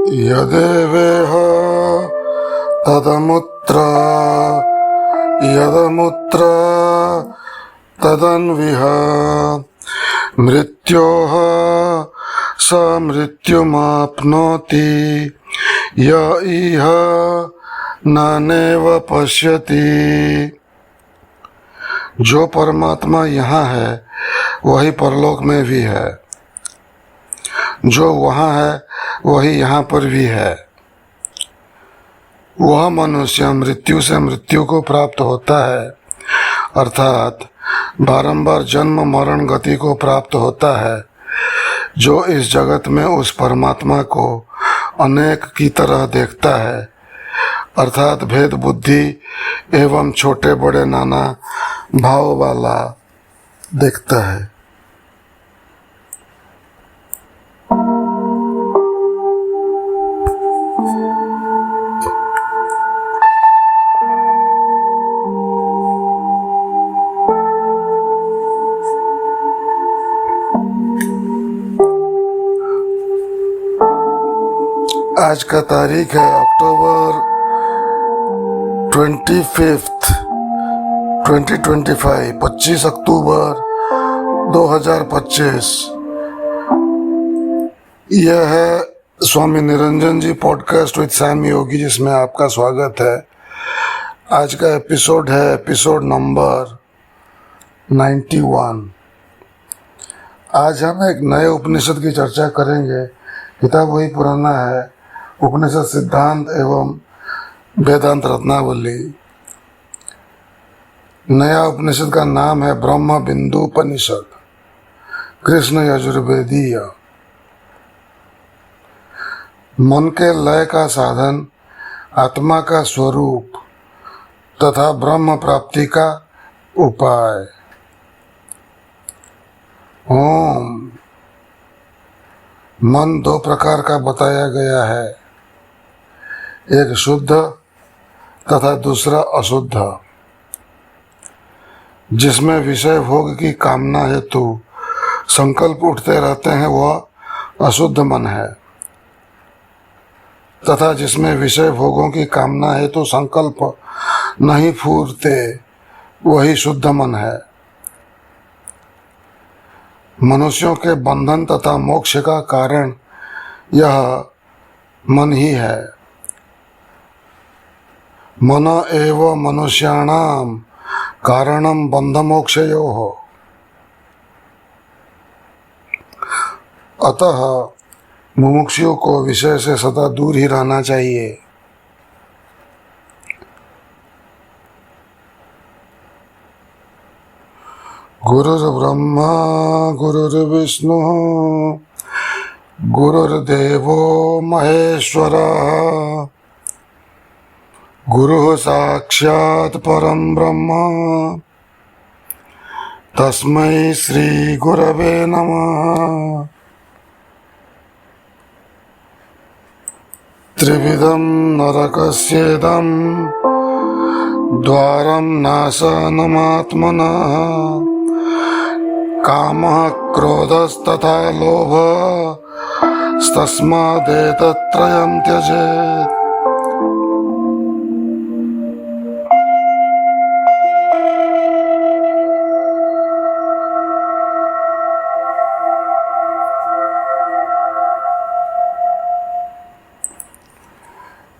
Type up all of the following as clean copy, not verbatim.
यदेवेह तदमुत्र यदमुत्र तदन्विह मृत्योः स मृत्युमाप्नोति य इह नानेव पश्यति। जो परमात्मा यहाँ है वही परलोक में भी है, जो वहाँ है वही यहाँ पर भी है। वह मनुष्य मृत्यु से मृत्यु को प्राप्त होता है, अर्थात बारंबार जन्म मरण गति को प्राप्त होता है, जो इस जगत में उस परमात्मा को अनेक की तरह देखता है, अर्थात भेद बुद्धि एवं छोटे बड़े नाना भाव वाला देखता है। आज का तारीख है अक्टूबर 25, 2025, 25 अक्टूबर 2025। यह है स्वामी निरंजन जी पॉडकास्ट विद सैम योगी, जिसमें आपका स्वागत है। आज का एपिसोड है एपिसोड नंबर 91। आज हम एक नए उपनिषद की चर्चा करेंगे। किताब वही पुराना है, उपनिषद सिद्धांत एवं वेदांत रत्नावली। नया उपनिषद का नाम है ब्रह्म बिंदु उपनिषद, कृष्ण यजुर्वेदीय। मन के लय का साधन, आत्मा का स्वरूप तथा ब्रह्म प्राप्ति का उपाय। ओम। मन दो प्रकार का बताया गया है, एक शुद्ध तथा दूसरा अशुद्ध। जिसमें विषय भोग की कामना हेतु संकल्प उठते रहते हैं वह अशुद्ध मन है, तथा जिसमें विषय भोगों की कामना हेतु संकल्प नहीं फूटते वही शुद्ध मन है। मनुष्यों के बंधन तथा मोक्ष का कारण यह मन ही है। मन एव मनुष्याणाम कारणम बंध मोक्षयोः। अतः मुमुक्षुओं को विषय से सदा दूर ही रहना चाहिए। गुरुर्ब्रह्मा गुरुर्विष्णु गुरुर्देवो महेश्वरः गुरुः साक्षात् परं ब्रह्म तस्मै श्री गुरवे नमः। त्रिविधं नरकस्येदं द्वारं नाशनमात्मनः कामः क्रोधस्तथा लोभस्तस्मादेतत्त्रयं त्यजेत्।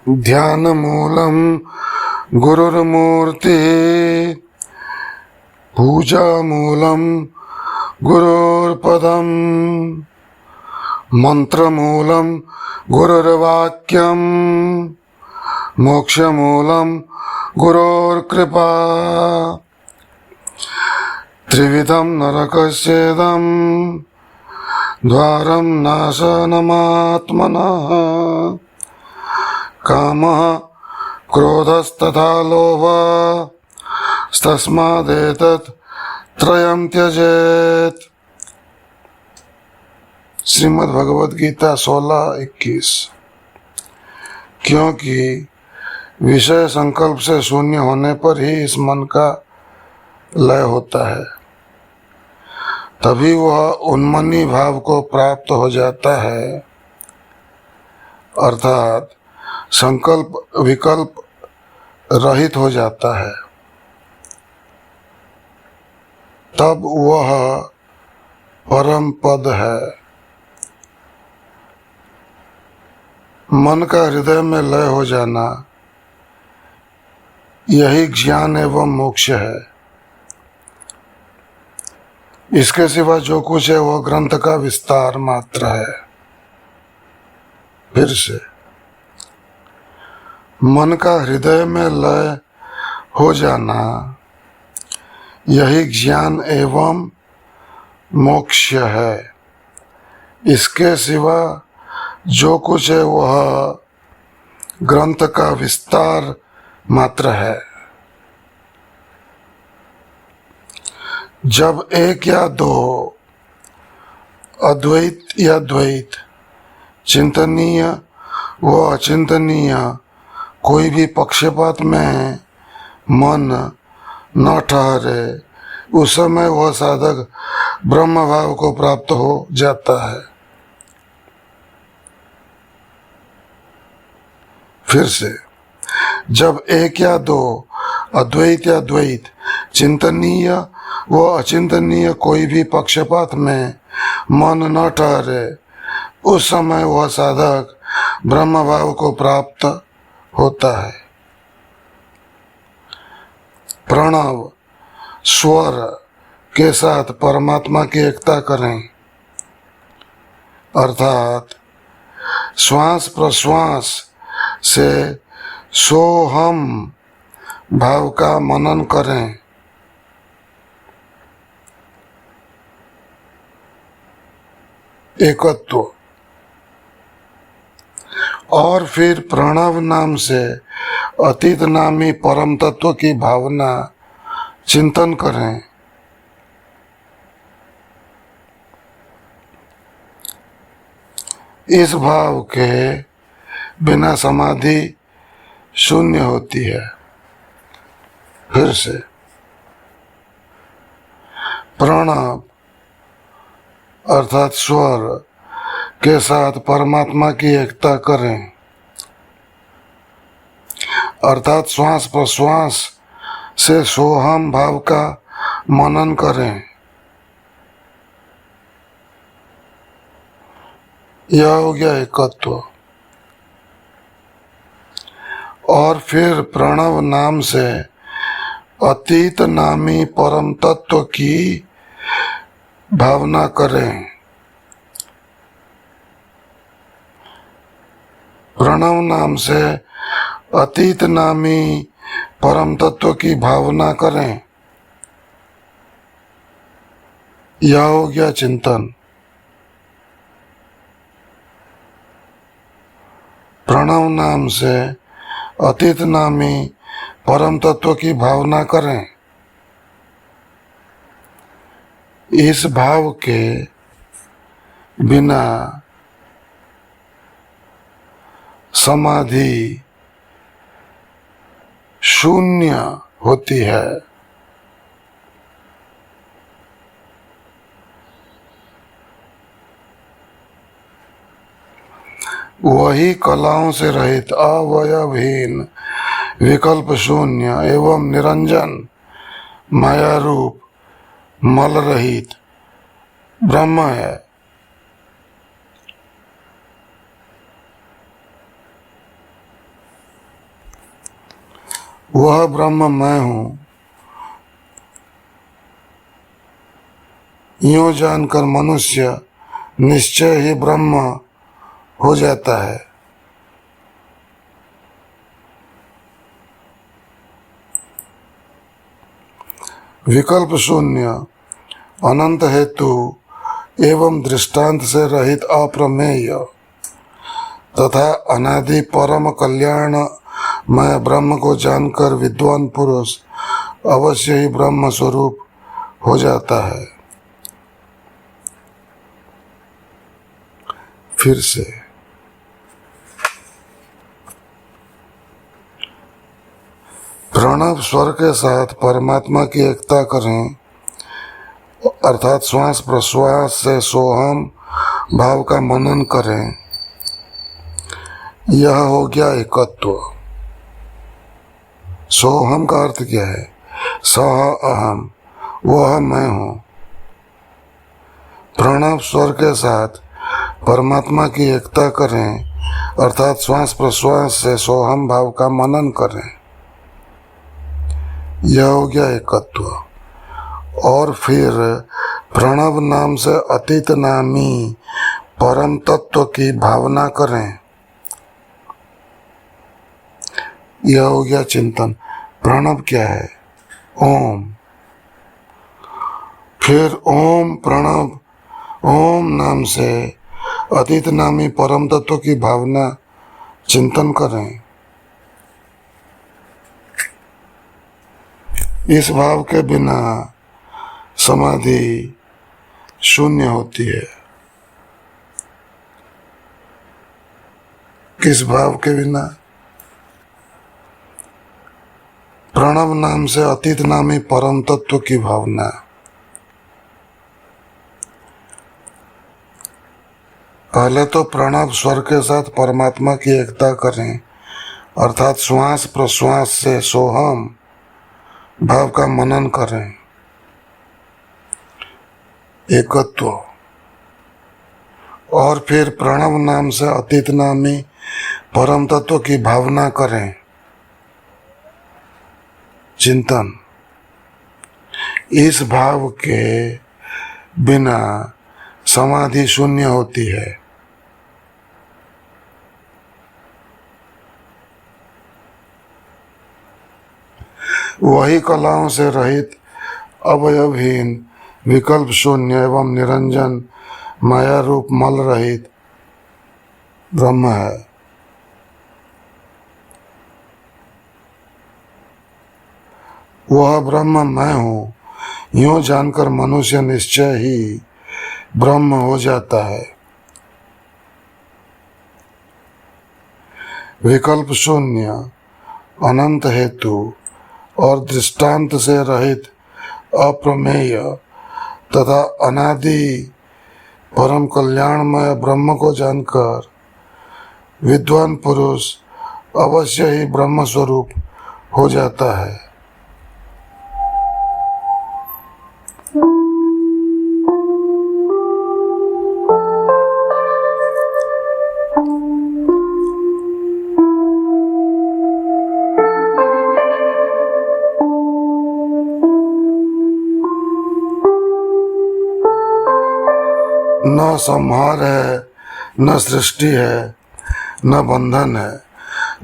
ध्यान मूलम गुरुर्मूर्ति पूजा मूलम गुरुर्पदम मंत्र मूलम गुरुर्वाक्यम मोक्ष मूलम गुरुर्कृपा। त्रिविधं नरकस्येदं द्वारं नाशनमात्मनः कामः क्रोधस्तथा लोभस्तस्मादेतत् त्रयं त्यजेत्। श्रीमद् भगवद गीता 16:21। क्योंकि विषय संकल्प से शून्य होने पर ही इस मन का लय होता है, तभी वह उन्मनी भाव को प्राप्त हो जाता है अर्थात संकल्प विकल्प रहित हो जाता है, तब वह परम पद है। मन का हृदय में लय हो जाना, यही ज्ञान एवं मोक्ष है। इसके सिवा जो कुछ है वह ग्रंथ का विस्तार मात्र है। फिर से, मन का हृदय में लय हो जाना, यही ज्ञान एवं मोक्ष है। इसके सिवा जो कुछ है वह ग्रंथ का विस्तार मात्र है। जब एक या दो, अद्वैत या द्वैत, चिंतनीय व अचिंतनीय कोई भी पक्षपात में मन न ठहरे, उस समय वह साधक ब्रह्म भाव को प्राप्त हो जाता है। फिर से, जब एक या दो, अद्वैत या द्वैत, चिंतनीय व अचिंतनीय कोई भी पक्षपात में मन न ठहरे, उस समय वह साधक ब्रह्म भाव को प्राप्त होता है। प्रणव स्वर के साथ परमात्मा की एकता करें, अर्थात श्वास प्रश्वास से सोहम भाव का मनन करें। एकत्व। और फिर प्रणव नाम से अतीत नामी परम तत्व की भावना चिंतन करें। इस भाव के बिना समाधि शून्य होती है। फिर से, प्रणव अर्थात स्वर के साथ परमात्मा की एकता करें, अर्थात श्वास प्रश्वास से सोहम भाव का मनन करें। यह हो गया एकत्व। और फिर प्रणव नाम से अतीत नामी परम तत्व की भावना करें। प्रणव नाम से अतीत नामी परम तत्व की भावना करें। यह हो गया चिंतन। प्रणव नाम से अतीत नामी परम तत्व की भावना करें। इस भाव के बिना समाधि शून्य होती है। वही कलाओं से रहित, अवयवहीन, विकल्प शून्य एवं निरंजन, माया रूप, मल रहित ब्रह्म है। वह ब्रह्म मैं हूं, यूं जानकर मनुष्य निश्चय ही ब्रह्म हो जाता है। विकल्प शून्य, अनंत हेतु एवं दृष्टांत से रहित अप्रमेय तथा अनादि परम कल्याण मैं ब्रह्म को जानकर विद्वान पुरुष अवश्य ही ब्रह्म स्वरूप हो जाता है। फिर से, प्रणव स्वर के साथ परमात्मा की एकता करें, अर्थात श्वास प्रश्वास से सोहम भाव का मनन करें। यह हो गया एकत्व। सोहम का अर्थ क्या है? सह अहम, वह मैं हूं। प्रणव स्वर के साथ परमात्मा की एकता करें, अर्थात श्वास प्रश्वास से सोहम भाव का मनन करें। यह हो गया एकत्व। और फिर प्रणव नाम से अतीत नामी परम तत्व की भावना करें। यह हो गया चिंतन। प्रणव क्या है? ओम। फिर ओम प्रणव, ओम नाम से अतीत नामी परम तत्व की भावना चिंतन करें। इस भाव के बिना समाधि शून्य होती है। किस भाव के बिना? प्रणव नाम से अतीत नामी परम तत्व की भावना। पहले तो प्रणव स्वर के साथ परमात्मा की एकता करें, अर्थात श्वास प्रश्वास से सोहम भाव का मनन करें। एकत्व। और फिर प्रणव नाम से अतीत नामी परम तत्व की भावना करें। चिंतन। इस भाव के बिना समाधि शून्य होती है। वही कलाओं से रहित, अवयवहीन, विकल्प शून्य एवं निरंजन माया रूप मल रहित ब्रह्म है। वह ब्रह्म मैं हूं, यूं जानकर मनुष्य निश्चय ही ब्रह्म हो जाता है। विकल्प शून्य, अनंत हेतु और दृष्टांत से रहित अप्रमेय तथा अनादि परम कल्याणमय ब्रह्म को जानकर विद्वान पुरुष अवश्य ही ब्रह्म स्वरूप हो जाता है। न संहार है, न सृष्टि है, न बंधन है।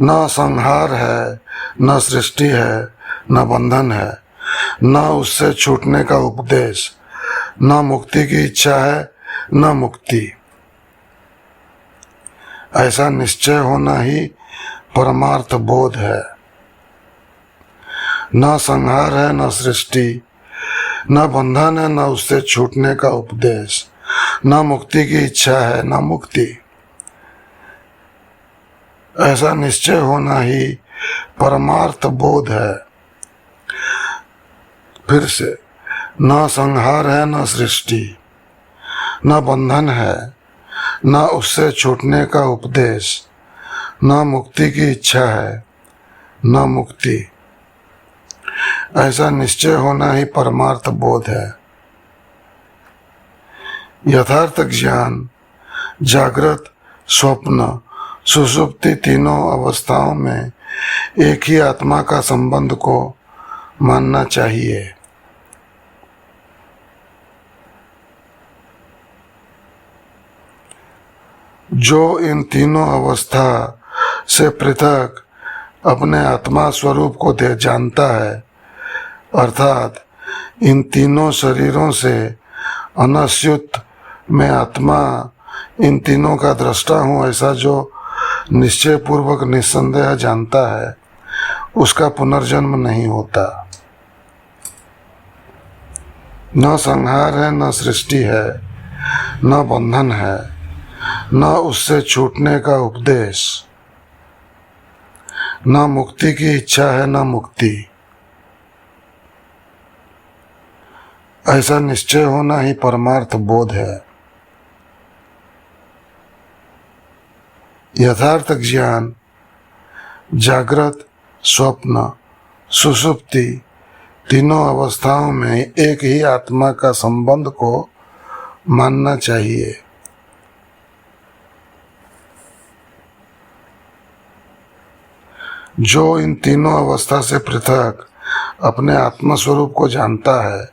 न संहार है, न सृष्टि है, न बंधन है, न उससे छूटने का उपदेश, न मुक्ति की इच्छा है, न मुक्ति। ऐसा निश्चय होना ही परमार्थ बोध है। न संहार है, न सृष्टि, न बंधन है, न उससे छूटने का उपदेश, न मुक्ति की इच्छा है, न मुक्ति। ऐसा निश्चय होना ही परमार्थ बोध है। फिर से, न संहार है, न सृष्टि, न बंधन है, न उससे छूटने का उपदेश, न मुक्ति की इच्छा है, न मुक्ति। ऐसा निश्चय होना ही परमार्थ बोध है। यथार्थ ज्ञान जागृत, स्वप्न, सुषुप्ति तीनों अवस्थाओं में एक ही आत्मा का संबंध को मानना चाहिए। जो इन तीनों अवस्था से पृथक अपने आत्मा स्वरूप को जानता है, अर्थात इन तीनों शरीरों से अनस्युत मैं आत्मा इन तीनों का दृष्टा हूँ, ऐसा जो निश्चय पूर्वक निस्संदेह जानता है, उसका पुनर्जन्म नहीं होता। न संहार है, न सृष्टि है, न बंधन है, न उससे छूटने का उपदेश, न मुक्ति की इच्छा है, न मुक्ति। ऐसा निश्चय होना ही परमार्थ बोध है। यथार्थ ज्ञान जागृत, स्वप्न, सुषुप्ति तीनों अवस्थाओं में एक ही आत्मा का संबंध को मानना चाहिए। जो इन तीनों अवस्था से पृथक अपने आत्म स्वरूप को जानता है,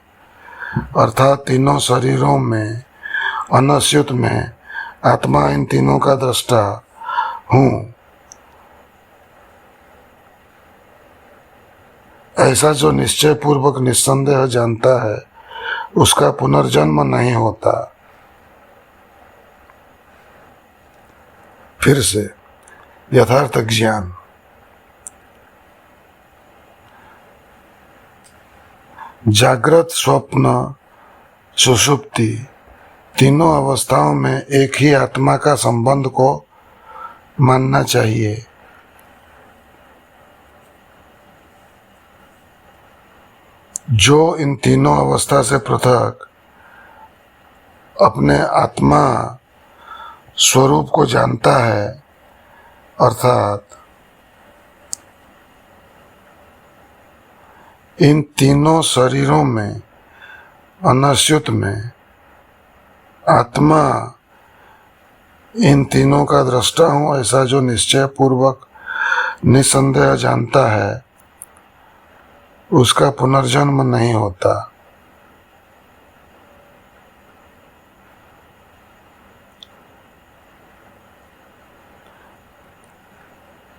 अर्थात तीनों शरीरों में अनश्युत में आत्मा इन तीनों का दृष्टा हूँ, ऐसा जो निश्चय पूर्वक निस्संदेह जानता है, उसका पुनर्जन्म नहीं होता। फिर से यथार्थ ज्ञान जागृत, स्वप्न, सुषुप्ति तीनों अवस्थाओं में एक ही आत्मा का संबंध को मानना चाहिए। जो इन तीनों अवस्था से पृथक अपने आत्मा स्वरूप को जानता है, अर्थात इन तीनों शरीरों में अनश्युत में आत्मा इन तीनों का दृष्टा हूँ, ऐसा जो निश्चय पूर्वक निसंदेह जानता है, उसका पुनर्जन्म नहीं होता।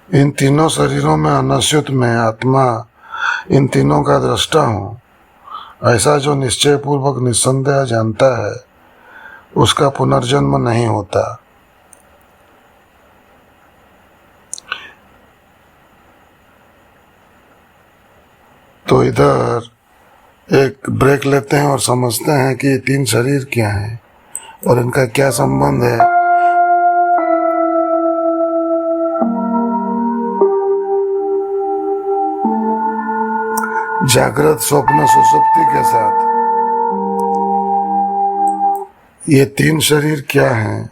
इन तीनों शरीरों में अनश्युत में आत्मा इन तीनों का दृष्टा हूँ, ऐसा जो निश्चय पूर्वक निसंदेह जानता है, उसका पुनर्जन्म नहीं होता। तो इधर एक ब्रेक लेते हैं और समझते हैं कि ये तीन शरीर क्या हैं और इनका क्या संबंध है। जागृत, स्वप्न, सुषुप्ति के साथ ये तीन शरीर क्या हैं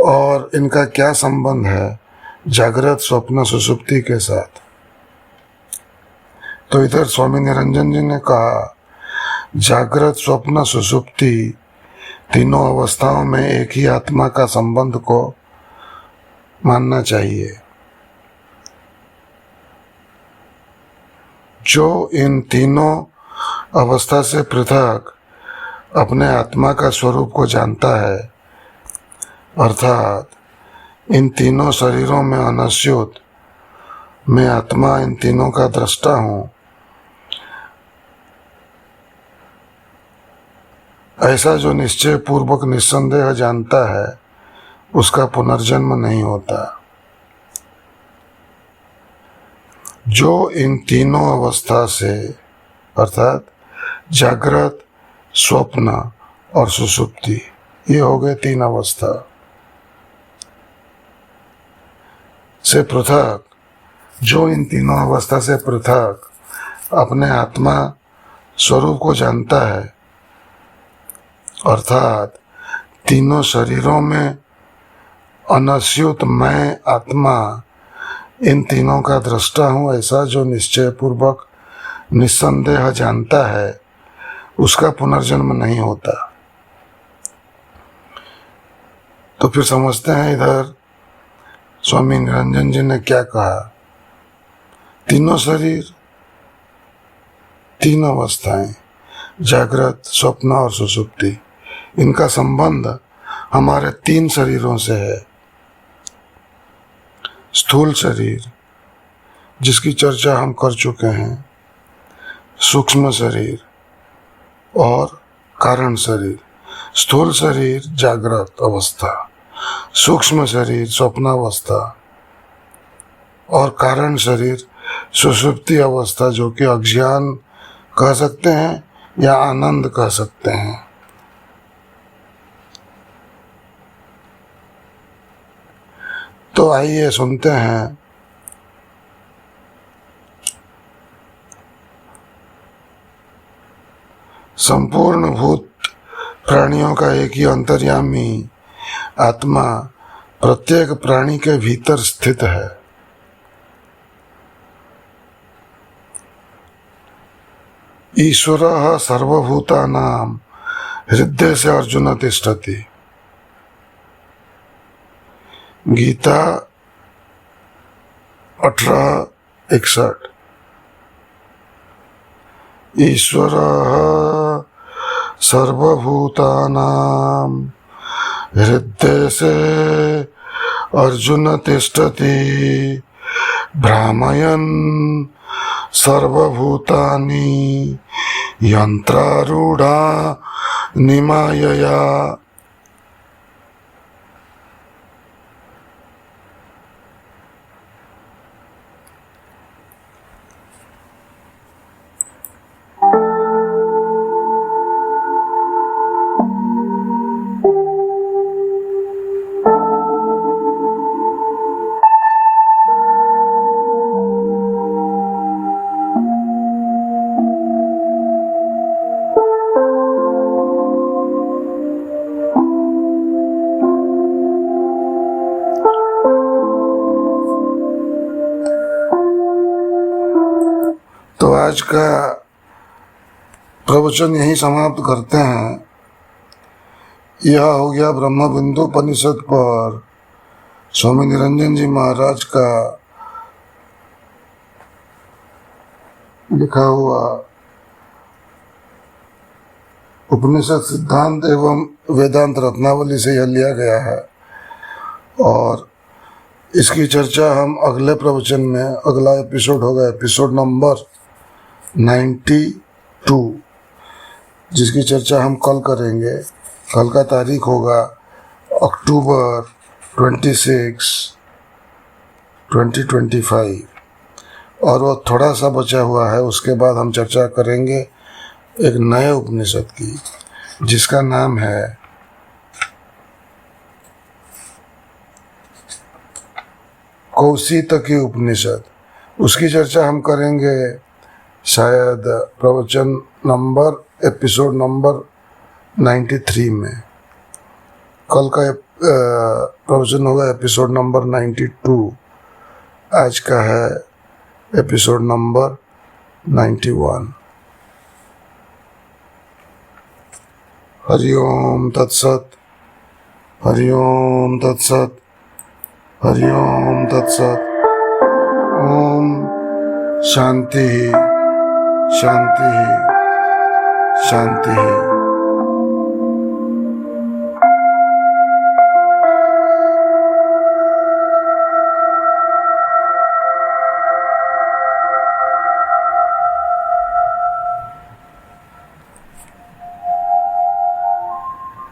और इनका क्या संबंध है जागृत, स्वप्न, सुषुप्ति के साथ। तो इधर स्वामी निरंजन जी ने कहा, जागृत, स्वप्न, सुषुप्ति तीनों अवस्थाओं में एक ही आत्मा का संबंध को मानना चाहिए। जो इन तीनों अवस्था से पृथक अपने आत्मा का स्वरूप को जानता है, अर्थात इन तीनों शरीरों में अनश्युत मैं आत्मा इन तीनों का दृष्टा हूँ, ऐसा जो निश्चय पूर्वक निस्संदेह जानता है, उसका पुनर्जन्म नहीं होता। जो इन तीनों अवस्था से अर्थात जागृत, स्वप्न और सुषुप्ति, ये हो गए तीन अवस्था से पृथक, जो इन तीनों अवस्था से पृथक अपने आत्मा स्वरूप को जानता है, अर्थात तीनों शरीरों में अनश्युत मैं आत्मा इन तीनों का दृष्टा हूँ, ऐसा जो निश्चय पूर्वक निस्संदेह जानता है, उसका पुनर्जन्म नहीं होता। तो फिर समझते हैं इधर स्वामी निरंजन जी ने क्या कहा। तीनों शरीर, तीन अवस्थाएं, जागृत, स्वप्न और सुषुप्ति, इनका संबंध हमारे तीन शरीरों से है। स्थूल शरीर, जिसकी चर्चा हम कर चुके हैं, सूक्ष्म शरीर और कारण शरीर। स्थूल शरीर जागृत अवस्था, सूक्ष्म शरीर स्वप्नावस्था और कारण शरीर सुषुप्ति अवस्था, जो कि अज्ञान कह सकते हैं या आनंद कह सकते हैं। तो आइए सुनते हैं संपूर्ण भूत प्राणियों का एक ही अंतर्यामी आत्मा प्रत्येक प्राणी के भीतर स्थित है। ईश्वरः सर्वभूतानां हृदय से अर्जुन तिष्ठति। गीता 18:61। ईश्वरः सर्वभूतानां हृदय से अर्जुन तिष्ठति भ्रामयन् सर्वभूतानि यन्त्रारूढानि मायया। तो आज का प्रवचन यही समाप्त करते हैं। यह हो गया ब्रह्मबिंदु उपनिषद पर स्वामी निरंजन जी महाराज का लिखा हुआ उपनिषद सिद्धांत एवं वेदांत रत्नावली से यह लिया गया है। और इसकी चर्चा हम अगले प्रवचन में, अगला एपिसोड होगा एपिसोड नंबर 92, जिसकी चर्चा हम कल करेंगे। कल का तारीख होगा अक्टूबर 26, 2025 और वो थोड़ा सा बचा हुआ है। उसके बाद हम चर्चा करेंगे एक नए उपनिषद की, जिसका नाम है कौशितकी उपनिषद। उसकी चर्चा हम करेंगे शायद प्रवचन नंबर एपिसोड नंबर 93 में। कल का प्रवचन होगा एपिसोड नंबर 92। आज का है एपिसोड नंबर 91। हरि ओम तत्सत, हरि ओम तत्सत, हरि ओम तत्सत। ओम शांति शांति शांति।